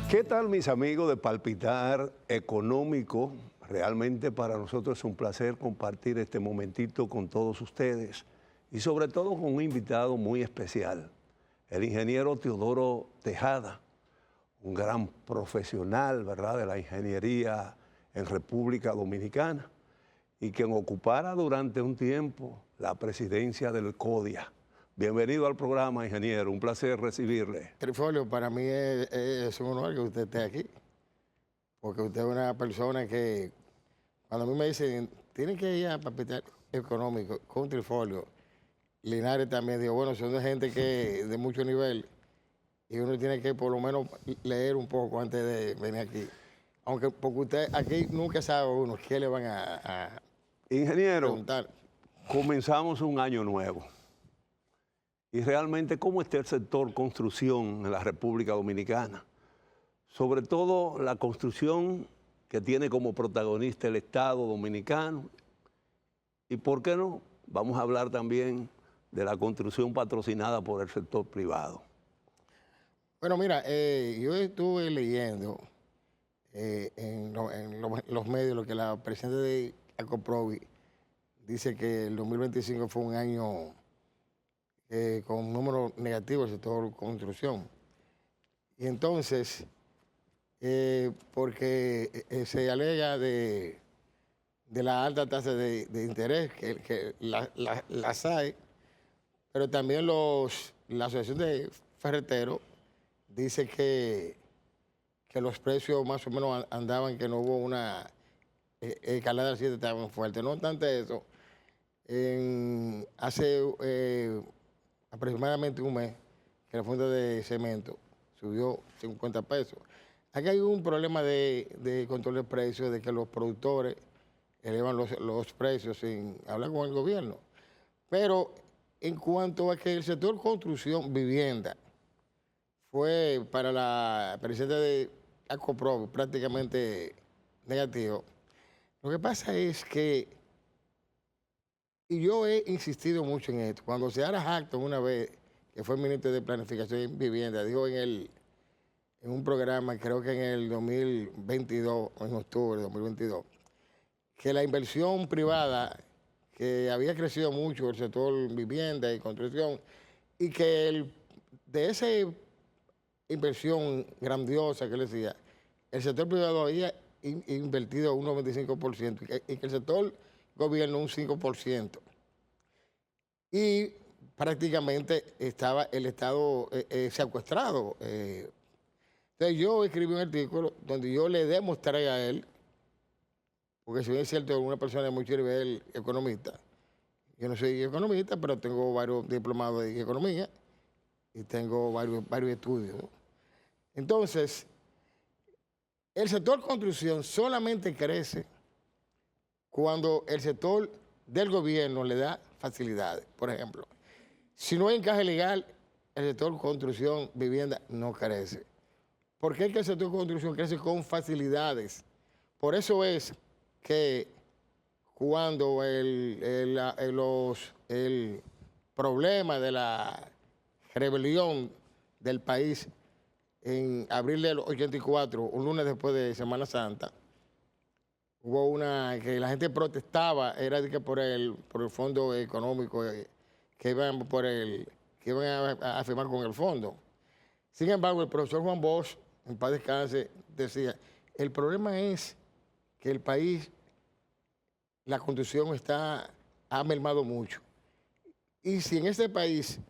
¿Qué tal, mis amigos de Palpitar Económico? Realmente para nosotros es un placer compartir este momentito con todos ustedes y sobre todo con un invitado muy especial, el ingeniero Teodoro Tejada, un gran profesional, ¿verdad?, de la ingeniería en República Dominicana y quien ocupara durante un tiempo la presidencia del CODIA. Bienvenido al programa, ingeniero. Un placer recibirle. Trifolio, para mí es un honor que usted esté aquí, porque usted es una persona que, cuando a mí me dicen, tiene que ir a Palpitar Económico con Trifolio, Linares también, digo, bueno, son de gente que de mucho nivel y uno tiene que por lo menos leer un poco antes de venir aquí. Aunque, porque usted aquí nunca sabe uno qué le van a Ingeniero, preguntar. comenzamos un año nuevo. Y realmente, ¿cómo está el sector construcción en la República Dominicana? Sobre todo la construcción que tiene como protagonista el Estado dominicano. Y ¿por qué no? Vamos a hablar también de la construcción patrocinada por el sector privado. Bueno, mira, yo estuve leyendo los medios lo que la presidenta de Acoprovi dice que el 2025 fue un año con un número negativo del sector construcción. Y entonces, porque se alega de la alta tasa de interés que las hay, pero también la Asociación de Ferreteros dice que los precios más o menos andaban, que no hubo una escalada así tan fuerte. No obstante eso, hace aproximadamente un mes que la funda de cemento subió 50 pesos. Aquí hay un problema de control de precios, de que los productores elevan los precios sin hablar con el gobierno. Pero en cuanto a que el sector construcción, vivienda, fue para la presidenta de Acoprovi prácticamente negativo, lo que pasa es que, y yo he insistido mucho en esto, cuando Seara Jackson una vez, que fue ministro de Planificación y Vivienda, dijo en un programa, creo que en el 2022, en octubre de 2022, que la inversión privada, que había crecido mucho el sector vivienda y construcción, y que de esa inversión grandiosa que él decía, el sector privado había invertido un 95% y que el sector gobierno un 5%. Y prácticamente estaba el Estado secuestrado. Entonces yo escribí un artículo donde yo le demostré a él, porque si bien es cierto, una persona de mucho nivel economista, yo no soy economista, pero tengo varios diplomados en economía y tengo varios estudios, ¿no? Entonces, el sector construcción solamente crece cuando el sector del gobierno le da facilidades. Por ejemplo, si no hay encaje legal, el sector construcción, vivienda no crece. ¿Por qué es que el sector construcción crece con facilidades? Por eso es que cuando el problema de la rebelión del país en abril del 84, un lunes después de Semana Santa, hubo que la gente protestaba, era de que por el fondo económico que iban a firmar con el fondo. Sin embargo, el profesor Juan Bosch, en paz descanse, decía, el problema es que el país, la construcción ha mermado mucho. Y si en este país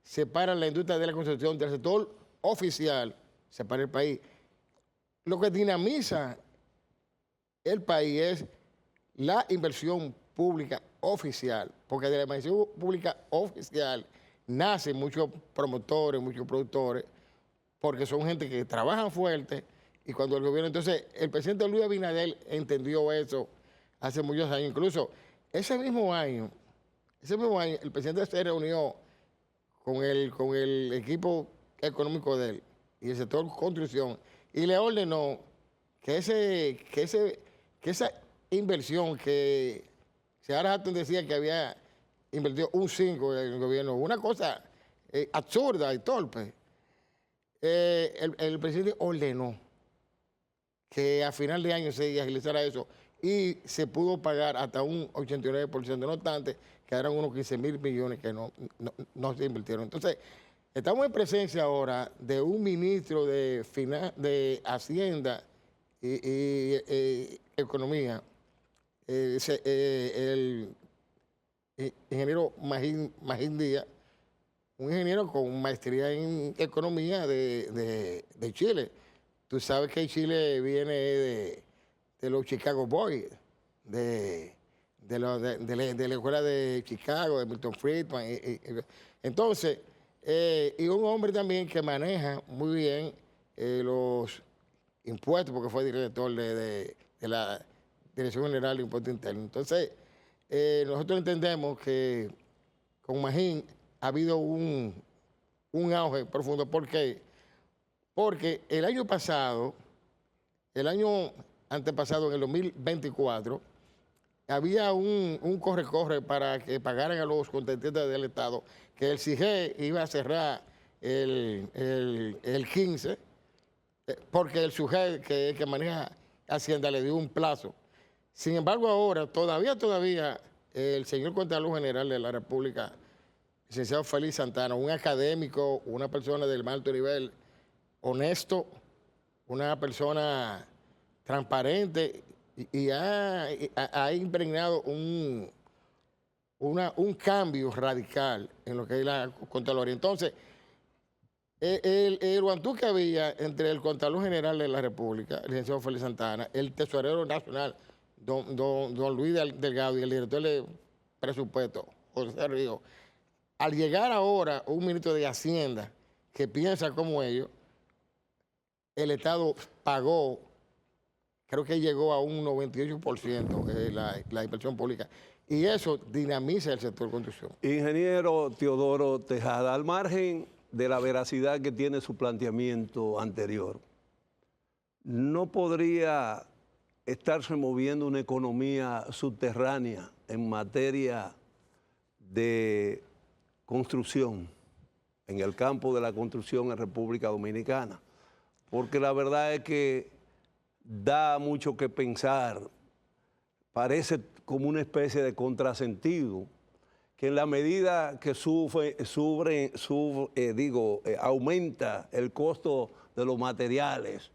separa la industria de la construcción del sector oficial, separa el país, lo que dinamiza el país es la inversión pública oficial, porque de la inversión pública oficial nacen muchos promotores, muchos productores, porque son gente que trabajan fuerte y cuando el gobierno... Entonces, el presidente Luis Abinader entendió eso hace muchos años. Incluso ese mismo año, el presidente se reunió con el equipo económico de él y el sector construcción y le ordenó que esa inversión que Seara Hatton decía que había invertido un 5 en el gobierno, una cosa absurda y torpe, el presidente ordenó que a final de año se agilizara eso y se pudo pagar hasta un 89%, no obstante que eran unos 15.000 millones que no se invirtieron. Entonces, estamos en presencia ahora de un ministro de Hacienda y Economía, el ingeniero Magín Díaz, un ingeniero con maestría en economía de Chile. Tú sabes que Chile viene de los Chicago Boys, de la escuela de Chicago, de Milton Friedman. Entonces, y un hombre también que maneja muy bien los impuestos, porque fue director de la Dirección General de Impuestos Internos. Entonces, nosotros entendemos que con Magín ha habido un auge profundo. ¿Por qué? Porque el año antepasado, en el 2024, había un corre-corre para que pagaran a los contratistas del Estado, que el CIGE iba a cerrar el 15, porque el SUGE que maneja Hacienda le dio un plazo. Sin embargo, ahora, todavía, el señor Contralor General de la República, licenciado Félix Santana, un académico, una persona del más alto nivel, honesto, una persona transparente, y ha impregnado un cambio radical en lo que es la Contraloría. Entonces, el guantú que había entre el Contralor General de la República, el licenciado Félix Santana, el Tesorero Nacional, don Luis Delgado, y el director de presupuesto, José Ríos, al llegar ahora un ministro de Hacienda que piensa como ellos, el Estado pagó, creo que llegó a un 98% la inversión pública. Y eso dinamiza el sector construcción. Ingeniero Teodoro Tejada, al margen de la veracidad que tiene su planteamiento anterior, ¿no podría estarse moviendo una economía subterránea en materia de construcción, en el campo de la construcción en República Dominicana? Porque la verdad es que da mucho que pensar, parece como una especie de contrasentido, que en la medida que aumenta el costo de los materiales,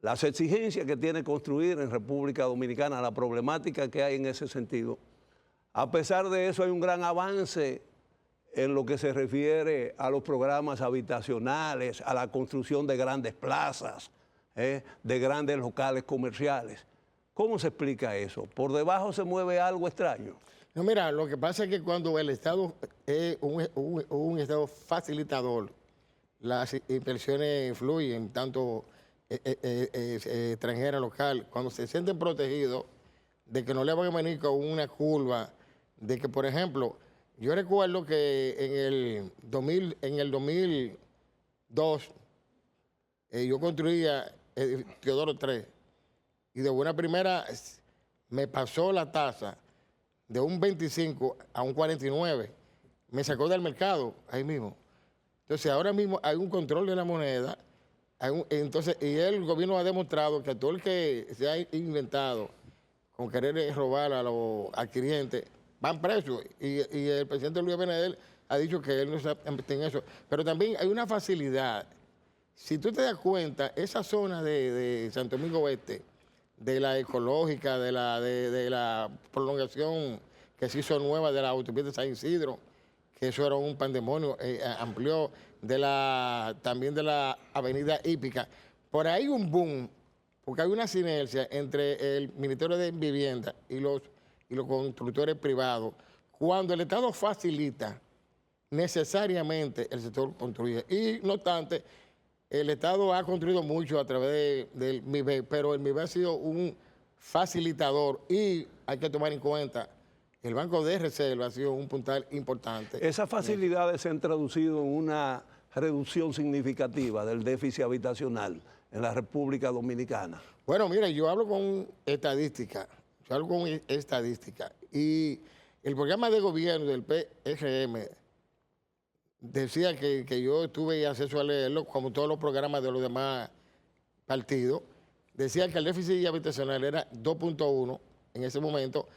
las exigencias que tiene construir en República Dominicana, la problemática que hay en ese sentido, a pesar de eso hay un gran avance en lo que se refiere a los programas habitacionales, a la construcción de grandes plazas, de grandes locales comerciales. ¿Cómo se explica eso? ¿Por debajo se mueve algo extraño? No, mira, lo que pasa es que cuando el Estado es un Estado facilitador, las inversiones fluyen, tanto extranjera, local, cuando se sienten protegidos de que no le van a venir con una curva, de que, por ejemplo, yo recuerdo que en el 2002 yo construía Teodoro 3 y de buena primera me pasó la tasa de un 25 a un 49, me sacó del mercado ahí mismo. Entonces ahora mismo hay un control de la moneda, y el gobierno ha demostrado que todo el que se ha inventado con querer robar a los adquirientes van presos, y el presidente Luis Abinader ha dicho que él no está en eso. Pero también hay una facilidad. Si tú te das cuenta, esa zona de Santo Domingo Oeste, de la ecológica, de la prolongación que se hizo nueva de la autopista de San Isidro, que eso era un pandemonio, amplió, también de la avenida Hípica. Por ahí un boom, porque hay una sinergia entre el Ministerio de Vivienda y los constructores privados. Cuando el Estado facilita, necesariamente el sector construye. Y no obstante, el Estado ha construido mucho a través del MIBE, pero el MIBE ha sido un facilitador, y hay que tomar en cuenta, el Banco de Reserva ha sido un puntal importante. Esas facilidades se han traducido en una reducción significativa del déficit habitacional en la República Dominicana. Bueno, mira, yo hablo con estadística, y el programa de gobierno del PRM decía que yo tuve acceso a leerlo, como todos los programas de los demás partidos, decía que el déficit habitacional era 2.1 en ese momento,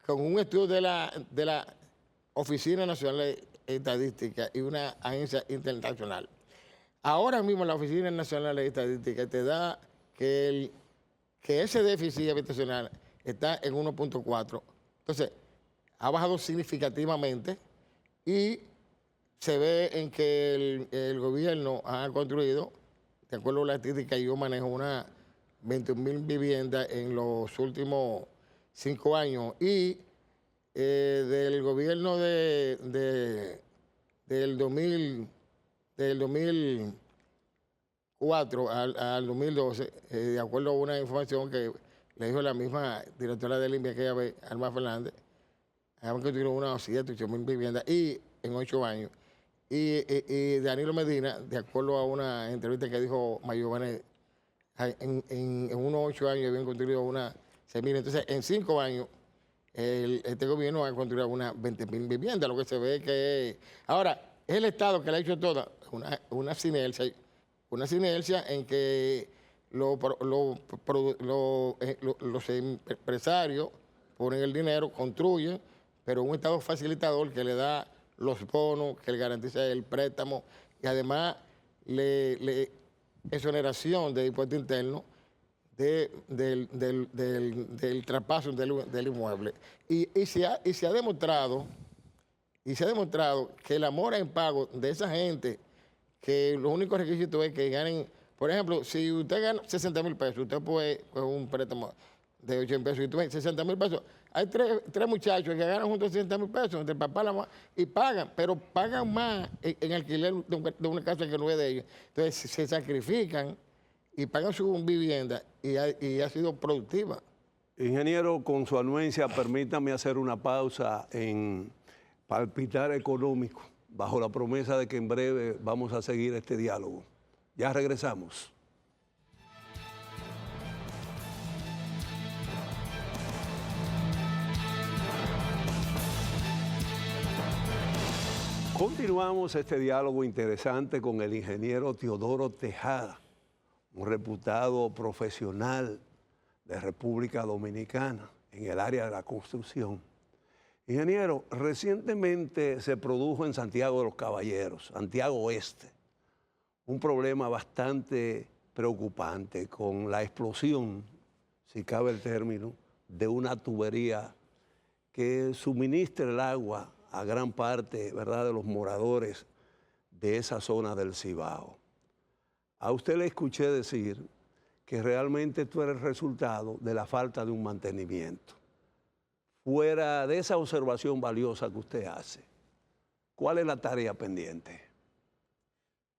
con un estudio de la Oficina Nacional de Estadística y una agencia internacional. Ahora mismo la Oficina Nacional de Estadística te da que ese déficit habitacional está en 1.4. Entonces, ha bajado significativamente y se ve en que el gobierno ha construido, de acuerdo a la estadística, yo manejo unas 21.000 viviendas en los últimos 5 años y del gobierno del 2004 al 2012, de acuerdo a una información que le dijo la misma directora del INVIA aquella vez, Alma Fernández, habían construido unas 7, 8.000 viviendas y en 8 años. Y Danilo Medina, de acuerdo a una entrevista que dijo Mayované, en unos 8 años habían construido unas 6.000. Entonces, en 5 años, este gobierno ha construido unas 20.000 viviendas, lo que se ve que... Ahora, es el Estado que le ha hecho toda una sinergia en que los empresarios ponen el dinero, construyen, pero un Estado facilitador que le da los bonos, que le garantiza el préstamo y además exoneración de impuesto interno del traspaso del inmueble. Y se ha demostrado que la mora en pago de esa gente, que los únicos requisitos es que ganen, por ejemplo, si usted gana 60.000 pesos, usted puede coger un préstamo de 8.000 pesos y tú ves 60.000 pesos. Hay tres muchachos que ganan juntos 60.000 pesos entre el papá y la mamá y pagan, pero pagan más en alquiler de una casa que no es de ellos. Entonces se sacrifican y pagan su vivienda y ha sido productiva. Ingeniero, con su anuencia, permítame hacer una pausa en Palpitar Económico, bajo la promesa de que en breve vamos a seguir este diálogo. Ya regresamos. Continuamos este diálogo interesante con el ingeniero Teodoro Tejada, un reputado profesional de República Dominicana en el área de la construcción. Ingeniero, recientemente se produjo en Santiago de los Caballeros, Santiago Oeste, un problema bastante preocupante con la explosión, si cabe el término, de una tubería que suministra el agua a gran parte, ¿verdad?, de los moradores de esa zona del Cibao. A usted le escuché decir que realmente esto era el resultado de la falta de un mantenimiento. Fuera de esa observación valiosa que usted hace, ¿cuál es la tarea pendiente?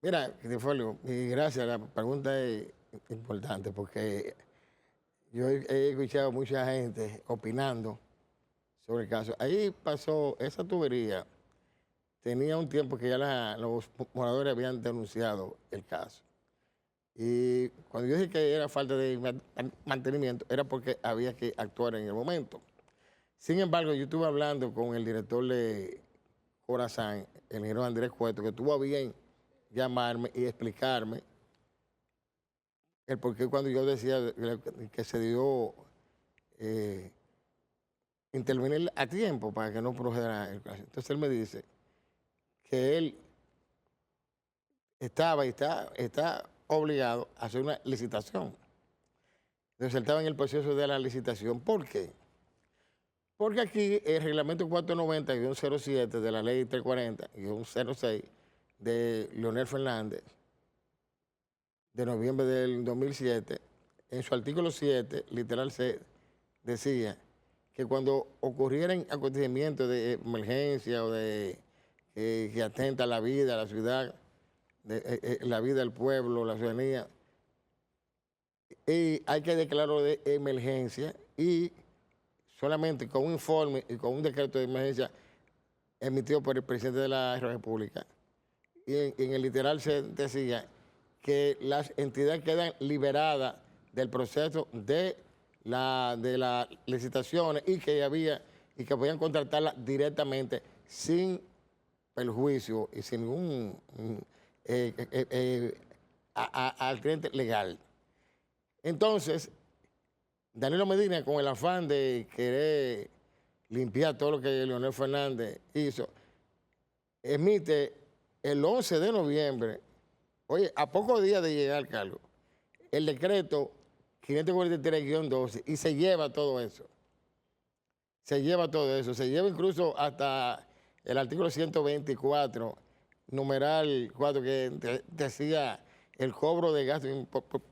Mira, Cristifolio, y gracias, la pregunta es importante porque yo he escuchado a mucha gente opinando sobre el caso. Ahí pasó, esa tubería tenía un tiempo que ya los moradores habían denunciado el caso. Y cuando yo dije que era falta de mantenimiento, era porque había que actuar en el momento. Sin embargo, yo estuve hablando con el director de Corazán, el ingeniero Andrés Cueto, que tuvo a bien llamarme y explicarme el por qué cuando yo decía que se dio intervenir a tiempo para que no procediera el caso. Entonces él me dice que él estaba y está obligado a hacer una licitación. Entonces él estaba en el proceso de la licitación. ¿Por qué? Porque aquí el reglamento 490-07 de la ley 340-06 de Leonel Fernández, de noviembre del 2007, en su artículo 7, literal C, decía que cuando ocurrieran acontecimientos de emergencia o de que atenta a la vida, a la ciudad, la vida del pueblo, la ciudadanía, y hay que declararlo de emergencia y solamente con un informe y con un decreto de emergencia emitido por el presidente de la República. Y en el literal se decía que las entidades quedan liberadas del proceso de las licitaciones y que podían contratarlas directamente sin perjuicio y sin ningún al cliente legal. Entonces, Danilo Medina, con el afán de querer limpiar todo lo que Leonel Fernández hizo, emite el 11 de noviembre, oye, a pocos días de llegar al cargo, el decreto 543-12 y se lleva todo eso. Se lleva todo eso. Se lleva incluso hasta el artículo 124, numeral 4, que decía el cobro de gastos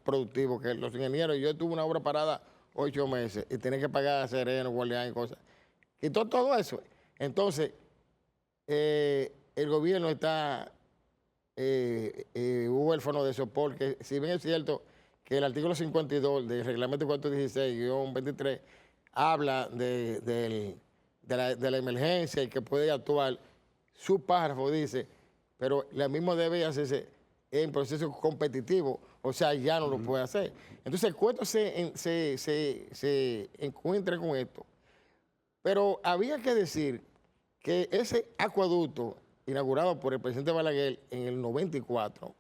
productivos, que los ingenieros, yo tuve una obra parada 8 meses y tenía que pagar serenos, guardián y cosas. Quitó todo eso. Entonces, el gobierno está huérfano de eso, porque si bien es cierto que el artículo 52 del reglamento 416-23 habla de la emergencia y que puede actuar, su párrafo dice, pero la misma debe hacerse en proceso competitivo, o sea, ya no lo puede hacer. Entonces, el cuento se encuentra con esto. Pero había que decir que ese acueducto inaugurado por el presidente Balaguer en el 94,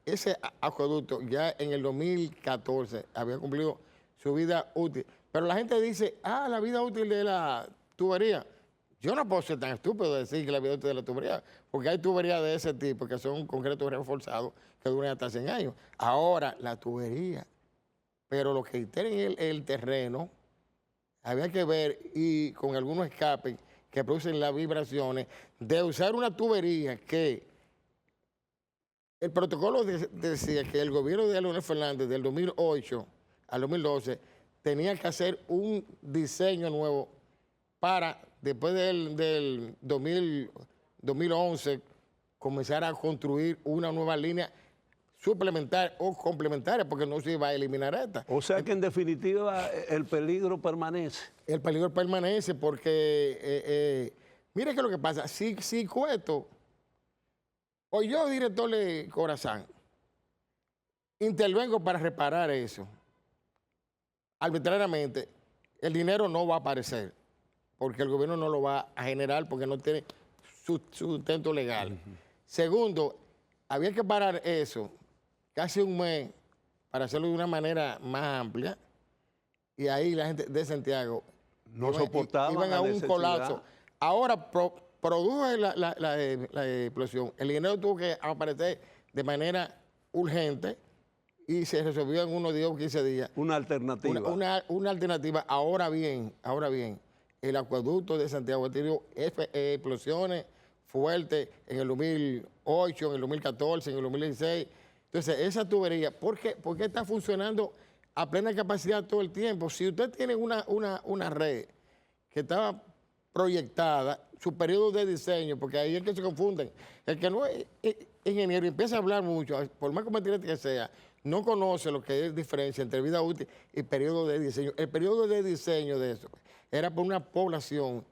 ese acueducto ya en el 2014 había cumplido su vida útil. Pero la gente dice, la vida útil de la tubería. Yo no puedo ser tan estúpido de decir que la vida útil de la tubería, porque hay tuberías de ese tipo que son concretos reforzados que duran hasta 100 años. Ahora, la tubería, pero lo que tienen el terreno, había que ver, y con algunos escapes que producen las vibraciones, de usar una tubería que el protocolo decía que el gobierno de Leonel Fernández del 2008 al 2012 tenía que hacer un diseño nuevo para, después del 2011, comenzar a construir una nueva línea suplementaria o complementaria, porque no se iba a eliminar esta. O sea que en definitiva el peligro permanece. El peligro permanece porque, mire qué es lo que pasa, si Cueto o yo, director de Corazán, intervengo para reparar eso, arbitrariamente, el dinero no va a aparecer, porque el gobierno no lo va a generar porque no tiene sustento legal. Segundo, había que parar eso casi un mes para hacerlo de una manera más amplia, y ahí la gente de Santiago no soportaba iban a un colapso. Ahora produjo la explosión, el dinero tuvo que aparecer de manera urgente y se resolvió en unos 10 o 15 días. Una alternativa. Una alternativa. Ahora bien, el acueducto de Santiago ha tenido explosiones fuertes en el 2008, en el 2014, en el 2016. Entonces, esa tubería, ¿por qué está funcionando a plena capacidad todo el tiempo? Si usted tiene una red que estaba proyectada, su periodo de diseño, porque ahí es que se confunden. El que no es ingeniero y empieza a hablar mucho, por más competente que sea, no conoce lo que es diferencia entre vida útil y periodo de diseño. El periodo de diseño de eso era por una población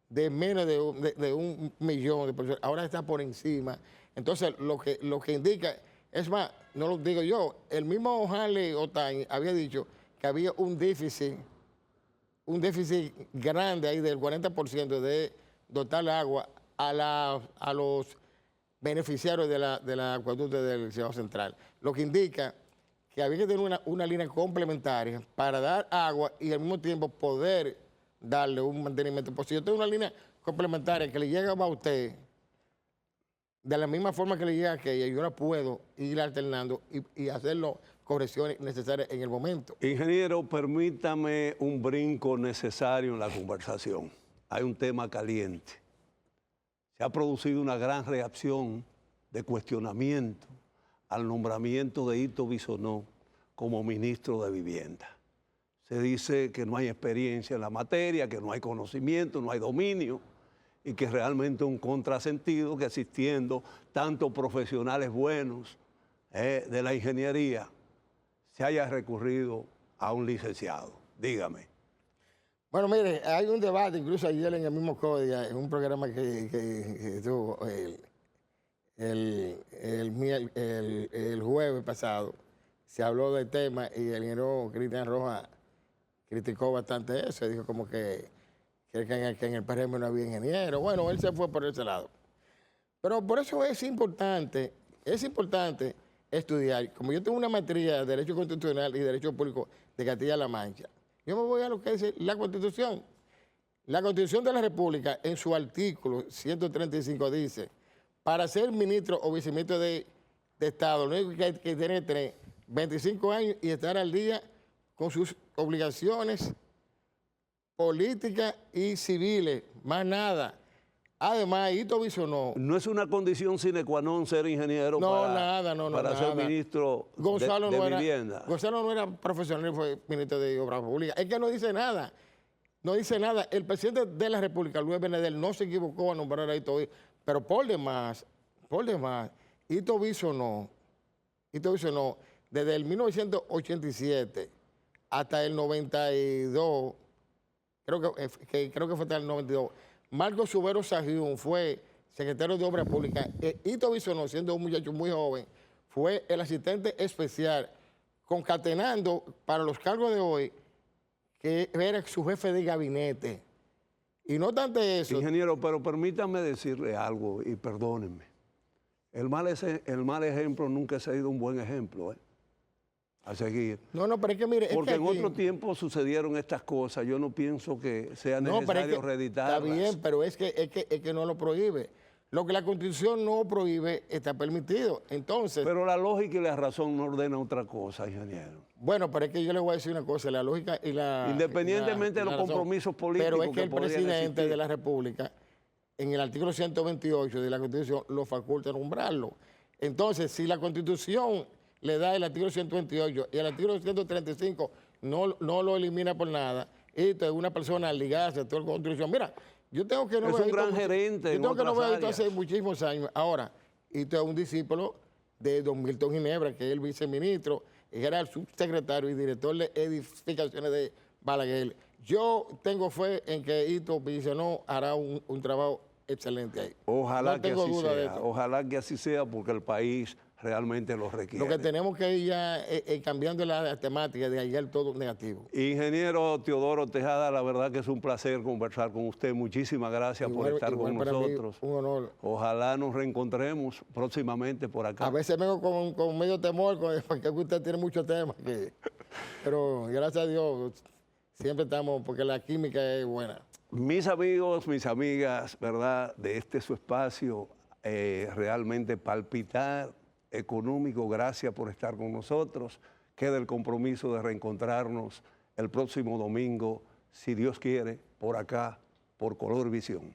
de menos de 1 millón de personas. Ahora está por encima. Entonces, lo que indica, es más, no lo digo yo, el mismo Harley Otañi había dicho que había un déficit grande ahí del 40% de dotar agua a los beneficiarios de la acueducto del Cibao Central. Lo que indica que había que tener una línea complementaria para dar agua y al mismo tiempo poder darle un mantenimiento. Pues si yo tengo una línea complementaria que le llega a usted de la misma forma que le llega a aquella, yo la puedo ir alternando y hacerlo correcciones necesarias en el momento. Ingeniero, permítame un brinco necesario en la conversación. Hay un tema caliente. Se ha producido una gran reacción de cuestionamiento al nombramiento de Hito Bisonó como ministro de Vivienda. Se dice que no hay experiencia en la materia, que no hay conocimiento, no hay dominio, y que realmente es un contrasentido que existiendo tantos profesionales buenos de la ingeniería, se haya recurrido a un licenciado. Dígame. Bueno, mire, hay un debate, incluso ayer en el mismo CODIA, en un programa que tuvo el jueves pasado, se habló del tema y el ingeniero Cristian Rojas criticó bastante eso, dijo como que en el PRM no había ingeniero. Bueno, él se fue por ese lado. Pero por eso es importante estudiar, como yo tengo una maestría de Derecho Constitucional y Derecho Público de Castilla-La Mancha, yo me voy a lo que dice la Constitución. La Constitución de la República, en su artículo 135, dice, para ser ministro o viceministro de Estado, lo único que hay que tener 25 años y estar al día con sus obligaciones políticas y civiles, más nada. Además, Hito Bisonó. No es una condición sine qua non ser ingeniero para ser ministro de Vivienda. Gonzalo no era profesional, fue ministro de Obras Públicas. Es que no dice nada. No dice nada. El presidente de la República, Luis Abinader, no se equivocó a nombrar a Hito Bisonó. Pero por demás, Hito Bisonó, desde el 1987 hasta el 92, creo que fue hasta el 92, Marcos Subero Sajiún fue secretario de Obras Públicas. Hito Bisonó, siendo un muchacho muy joven, fue el asistente especial, concatenando para los cargos de hoy, que era su jefe de gabinete. Y no tanto eso. Ingeniero, pero permítame decirle algo y perdónenme. El mal ejemplo nunca ha sido un buen ejemplo, a seguir. No, pero es que mire... Porque en otro tiempo sucedieron estas cosas. Yo no pienso que sea necesario reeditarlas. Está bien, pero es que no lo prohíbe. Lo que la Constitución no prohíbe está permitido. Entonces... Pero la lógica y la razón no ordenan otra cosa, ingeniero. Bueno, pero es que yo le voy a decir una cosa, la lógica y la... Independientemente de los compromisos políticos. Pero es que el presidente de la República, en el artículo 128 de la Constitución, lo faculta nombrarlo. Entonces, si la Constitución le da el artículo 128 y el artículo 135 no lo elimina por nada, esto es una persona ligada a toda la Constitución. Mira, yo tengo que no es un gran gerente. Yo tengo que no ver esto hace muchísimos años. Ahora, esto es un discípulo de don Milton Ginebra, que es el viceministro, era el subsecretario y director de edificaciones de Balaguer. Yo tengo fe en que Hito Bisonó hará un trabajo excelente ahí. Ojalá no que tengo así duda de sea. esto. Ojalá que así sea, porque el país realmente lo requiere. Lo que tenemos que ir ya cambiando la temática de ayer todo negativo. Ingeniero Teodoro Tejada, la verdad que es un placer conversar con usted. Muchísimas gracias por estar con nosotros. Un honor. Ojalá nos reencontremos próximamente por acá. A veces vengo con medio temor, porque usted tiene muchos temas. Pero gracias a Dios siempre estamos, porque la química es buena. Mis amigos, mis amigas, ¿verdad? De este su espacio, realmente palpitar económico, gracias por estar con nosotros. Queda el compromiso de reencontrarnos el próximo domingo, si Dios quiere, por acá, por Color Visión.